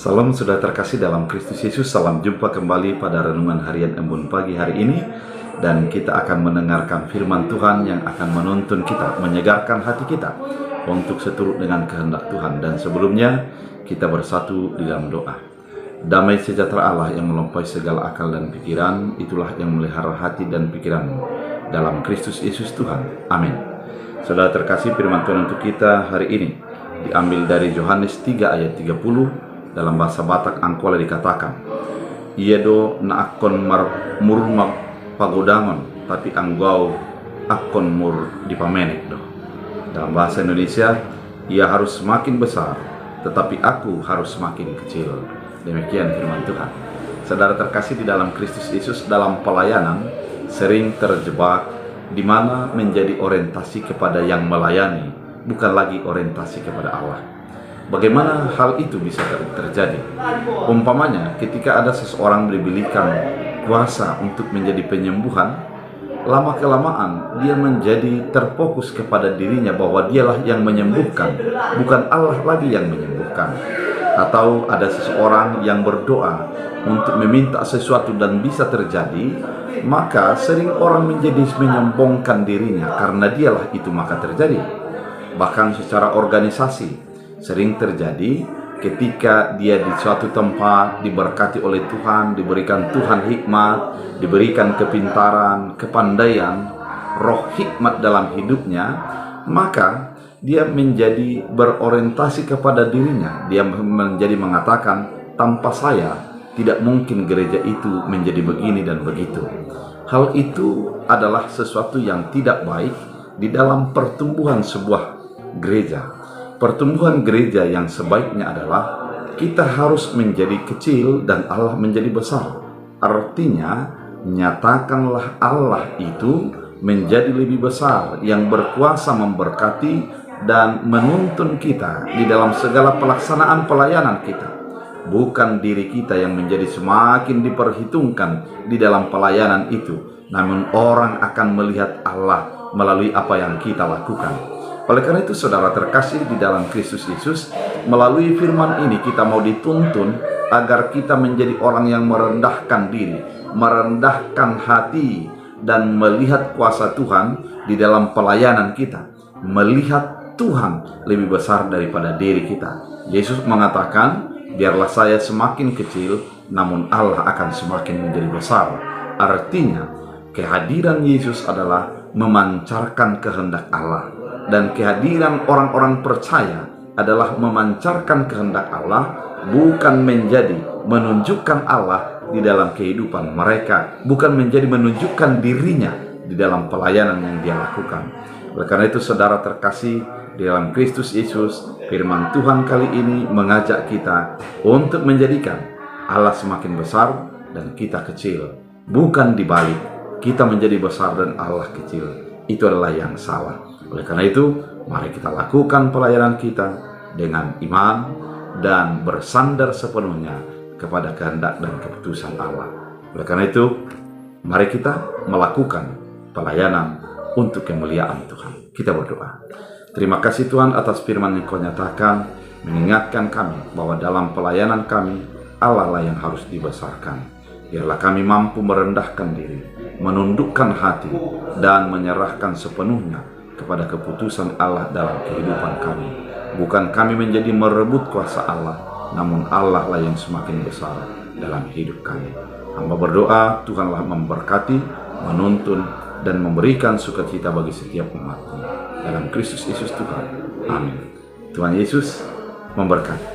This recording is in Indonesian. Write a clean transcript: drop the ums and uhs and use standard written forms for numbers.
Salam sudah terkasih dalam Kristus Yesus. Salam jumpa kembali pada renungan harian Embun pagi hari ini. Dan kita akan mendengarkan firman Tuhan yang akan menuntun kita, menyegarkan hati kita untuk seturut dengan kehendak Tuhan. Dan sebelumnya kita bersatu di dalam doa. Damai sejahtera Allah yang melampaui segala akal dan pikiran, itulah yang melihara hati dan pikiranmu dalam Kristus Yesus Tuhan. Amin. Saudara terkasih, firman Tuhan untuk kita hari ini diambil dari Yohanes 3 ayat 30. Dalam bahasa Batak angkola dikatakan, "Iedo na akon murmak pagodangon, tapi anggau akon mur dipamenek do." Dalam bahasa Indonesia, ia harus semakin besar, tetapi aku harus semakin kecil. Demikian firman Tuhan. Saudara terkasih di dalam Kristus Yesus, dalam pelayanan sering terjebak di mana menjadi orientasi kepada yang melayani, bukan lagi orientasi kepada Allah. Bagaimana hal itu bisa terjadi? Umpamanya ketika ada seseorang diberikan kuasa untuk menjadi penyembuhan, lama-kelamaan dia menjadi terfokus kepada dirinya bahwa dialah yang menyembuhkan, bukan Allah lagi yang menyembuhkan. Atau ada seseorang yang berdoa untuk meminta sesuatu dan bisa terjadi, maka sering orang menjadi menyombongkan dirinya karena dialah itu maka terjadi. Bahkan secara organisasi sering terjadi ketika dia di suatu tempat diberkati oleh Tuhan, diberikan Tuhan hikmat, diberikan kepintaran, kepandaian, roh hikmat dalam hidupnya, maka dia menjadi berorientasi kepada dirinya. Dia menjadi mengatakan, tanpa saya tidak mungkin gereja itu menjadi begini dan begitu. Hal itu adalah sesuatu yang tidak baik di dalam pertumbuhan sebuah gereja. Pertumbuhan gereja yang sebaiknya adalah kita harus menjadi kecil dan Allah menjadi besar. Artinya, nyatakanlah Allah itu menjadi lebih besar, yang berkuasa memberkati dan menuntun kita di dalam segala pelaksanaan pelayanan kita. Bukan diri kita yang menjadi semakin diperhitungkan di dalam pelayanan itu, namun orang akan melihat Allah melalui apa yang kita lakukan. Oleh karena itu, saudara terkasih di dalam Kristus Yesus, melalui firman ini kita mau dituntun agar kita menjadi orang yang merendahkan diri, merendahkan hati, dan melihat kuasa Tuhan di dalam pelayanan kita. Melihat Tuhan lebih besar daripada diri kita. Yesus mengatakan, biarlah saya semakin kecil, namun Allah akan semakin menjadi besar. Artinya, kehadiran Yesus adalah memancarkan kehendak Allah. Dan kehadiran orang-orang percaya adalah memancarkan kehendak Allah, bukan menjadi menunjukkan Allah di dalam kehidupan mereka, bukan menjadi menunjukkan dirinya di dalam pelayanan yang dia lakukan. Oleh karena itu, saudara terkasih di dalam Kristus Yesus, firman Tuhan kali ini mengajak kita untuk menjadikan Allah semakin besar dan kita kecil, bukan dibalik, kita menjadi besar dan Allah kecil. Itu adalah yang salah. Oleh karena itu, mari kita lakukan pelayanan kita dengan iman dan bersandar sepenuhnya kepada kehendak dan keputusan Allah. Oleh karena itu, mari kita melakukan pelayanan untuk kemuliaan Tuhan. Kita berdoa. Terima kasih Tuhan atas firman yang Kau nyatakan, mengingatkan kami bahwa dalam pelayanan kami, Allah lah yang harus dibesarkan. Biarlah kami mampu merendahkan diri, menundukkan hati, dan menyerahkan sepenuhnya kepada keputusan Allah dalam kehidupan kami. Bukan kami menjadi merebut kuasa Allah, namun Allah lah yang semakin besar dalam hidup kami. Hamba berdoa, Tuhanlah memberkati, menuntun, dan memberikan sukacita bagi setiap umat-Mu. Dalam Kristus Yesus Tuhan. Amin. Tuhan Yesus memberkati.